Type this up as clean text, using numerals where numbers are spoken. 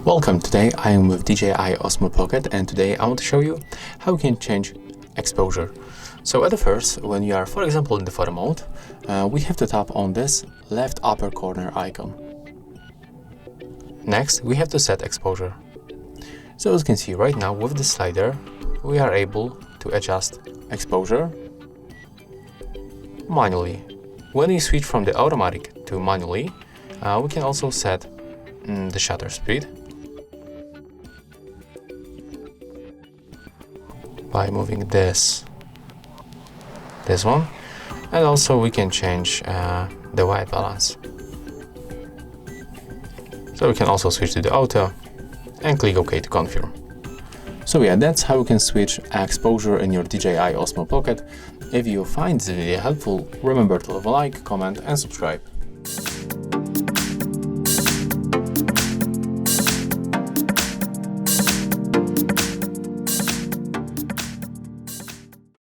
Welcome, today I am with DJI Osmo Pocket, and today I want to show you how you can change exposure. So at the first, when you are, for example, in the photo mode, we have to tap on this left upper corner icon. Next, we have to set exposure. So as you can see right now with the slider, we are able to adjust exposure manually. When we switch from the automatic to manually, we can also set the shutter speed by moving this one, and also we can change the white balance. So we can also switch to the auto and click OK to confirm. So yeah, that's how you can switch exposure in your DJI Osmo Pocket. If you find this video helpful, remember to leave a like, comment and subscribe.